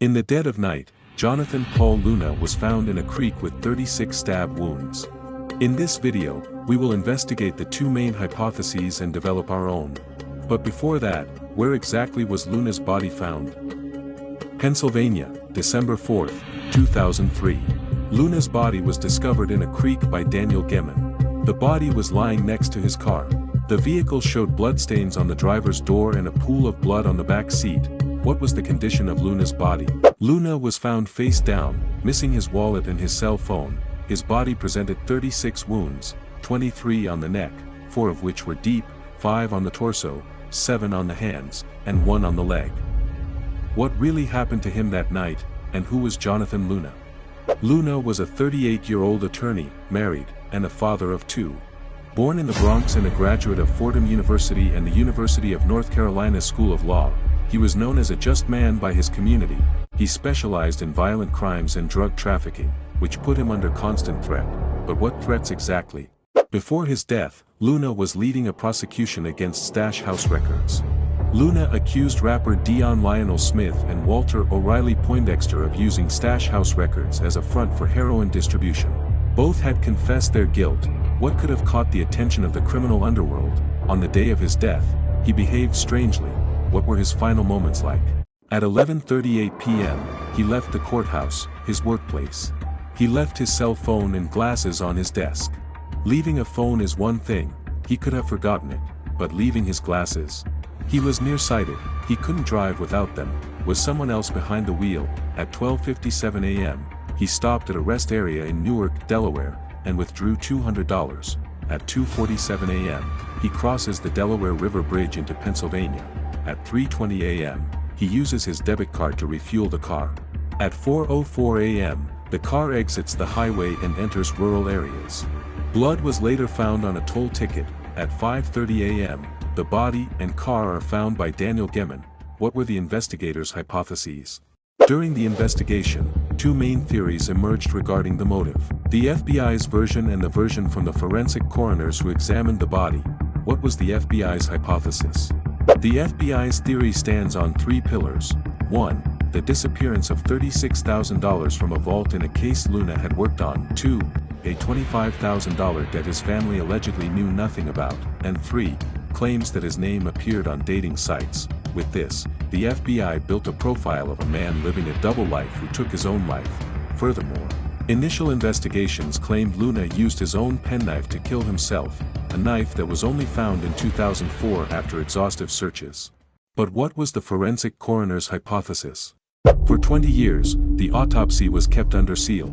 In the dead of night, Jonathan Paul Luna was found in a creek with 36 stab wounds. In this video, we will investigate the two main hypotheses and develop our own. But before that, where exactly was Luna's body found? Pennsylvania, December 4, 2003. Luna's body was discovered in a creek by Daniel Gemin. The body was lying next to his car. The vehicle showed bloodstains on the driver's door and a pool of blood on the back seat. What was the condition of Luna's body? Luna was found face down, missing his wallet and his cell phone. His body presented 36 wounds, 23 on the neck, 4 of which were deep, 5 on the torso, 7 on the hands, and 1 on the leg. What really happened to him that night, and who was Jonathan Luna? Luna was a 38-year-old attorney, married, and a father of 2. Born in the Bronx and a graduate of Fordham University and the University of North Carolina School of Law, he was known as a just man by his community. He specialized in violent crimes and drug trafficking, which put him under constant threat. But what threats exactly? Before his death, Luna was leading a prosecution against Stash House Records. Luna accused rapper Dion Lionel Smith and Walter O'Reilly Poindexter of using Stash House Records as a front for heroin distribution. Both had confessed their guilt. What could have caught the attention of the criminal underworld? On the day of his death, he behaved strangely. What were his final moments like? At 11:38 p.m., he left the courthouse, his workplace. He left his cell phone and glasses on his desk. Leaving a phone is one thing, he could have forgotten it, but leaving his glasses? He was nearsighted, he couldn't drive without them. Was someone else behind the wheel? At 12:57 a.m., he stopped at a rest area in Newark, Delaware, and withdrew $200. At 2:47 a.m., he crosses the Delaware River Bridge into Pennsylvania. At 3:20 a.m., he uses his debit card to refuel the car. At 4:04 a.m., the car exits the highway and enters rural areas. Blood was later found on a toll ticket. At 5:30 a.m., the body and car are found by Daniel Gemin. What were the investigators' hypotheses? During the investigation, two main theories emerged regarding the motive. The FBI's version and the version from the forensic coroners who examined the body. What was the FBI's hypothesis? The FBI's theory stands on 3 pillars. 1. The disappearance of $36,000 from a vault in a case Luna had worked on. 2. A $25,000 debt his family allegedly knew nothing about. And 3. Claims that his name appeared on dating sites. With this, the FBI built a profile of a man living a double life who took his own life. Furthermore, initial investigations claimed Luna used his own penknife to kill himself, a knife that was only found in 2004 after exhaustive searches. But what was the forensic coroner's hypothesis? For 20 years, the autopsy was kept under seal.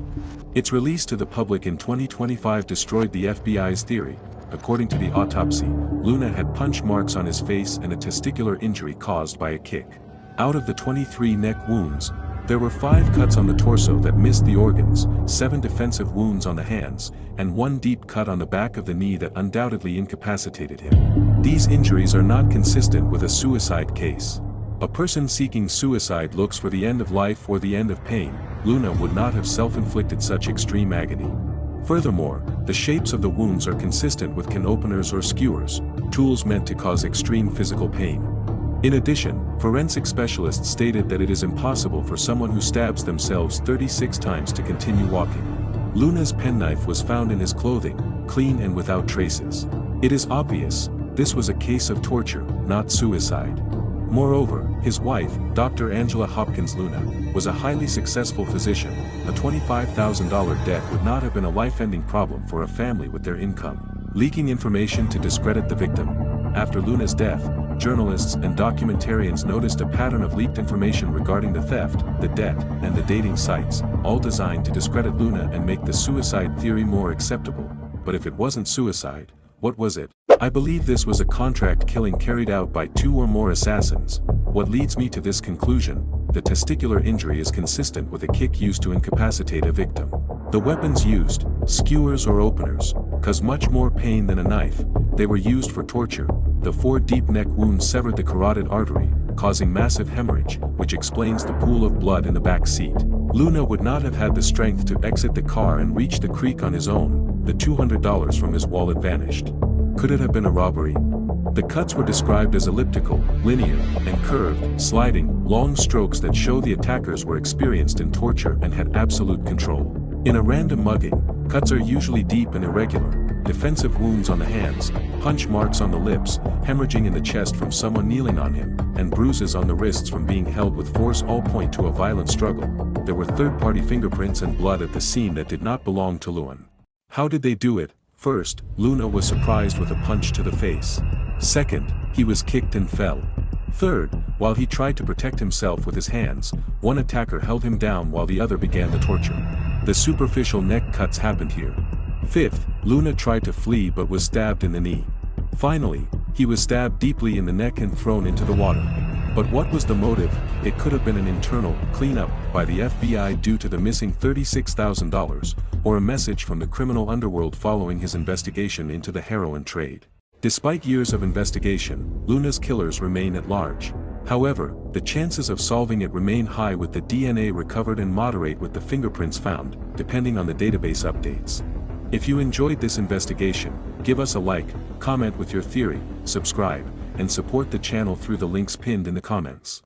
Its release to the public in 2025 destroyed the FBI's theory. According to the autopsy, Luna had punch marks on his face and a testicular injury caused by a kick. Out of the 23 neck wounds, there were 5 cuts on the torso that missed the organs, 7 defensive wounds on the hands, and 1 deep cut on the back of the knee that undoubtedly incapacitated him. These injuries are not consistent with a suicide case. A person seeking suicide looks for the end of life or the end of pain. Luna would not have self-inflicted such extreme agony. Furthermore, the shapes of the wounds are consistent with can openers or skewers, tools meant to cause extreme physical pain. In addition, forensic specialists stated that it is impossible for someone who stabs themselves 36 times to continue walking. Luna's penknife was found in his clothing, clean and without traces. It is obvious, this was a case of torture, not suicide. Moreover, his wife, Dr. Angela Hopkins Luna, was a highly successful physician. A $25,000 debt would not have been a life-ending problem for a family with their income. Leaking information to discredit the victim. After Luna's death, journalists and documentarians noticed a pattern of leaked information regarding the theft, the debt, and the dating sites, all designed to discredit Luna and make the suicide theory more acceptable. But if it wasn't suicide, what was it? I believe this was a contract killing carried out by 2 or more assassins. What leads me to this conclusion? The testicular injury is consistent with a kick used to incapacitate a victim. The weapons used, skewers or openers, cause much more pain than a knife. They were used for torture. The 4 deep neck wounds severed the carotid artery, causing massive hemorrhage, which explains the pool of blood in the back seat. Luna would not have had the strength to exit the car and reach the creek on his own. The $200 from his wallet vanished. Could it have been a robbery? The cuts were described as elliptical, linear, and curved, sliding, long strokes that show the attackers were experienced in torture and had absolute control. In a random mugging, cuts are usually deep and irregular: defensive wounds on the hands, punch marks on the lips, hemorrhaging in the chest from someone kneeling on him, and bruises on the wrists from being held with force all point to a violent struggle. There were third-party fingerprints and blood at the scene that did not belong to Luan. How did they do it? First, Luna was surprised with a punch to the face. Second, he was kicked and fell. Third, while he tried to protect himself with his hands, one attacker held him down while the other began the torture. The superficial neck cuts happened here. Fifth, Luna tried to flee but was stabbed in the knee. Finally, he was stabbed deeply in the neck and thrown into the water. But what was the motive? It could have been an internal cleanup by the FBI due to the missing $36,000, or a message from the criminal underworld following his investigation into the heroin trade. Despite years of investigation, Luna's killers remain at large. However, the chances of solving it remain high with the DNA recovered and moderate with the fingerprints found, depending on the database updates. If you enjoyed this investigation, give us a like, comment with your theory, subscribe, and support the channel through the links pinned in the comments.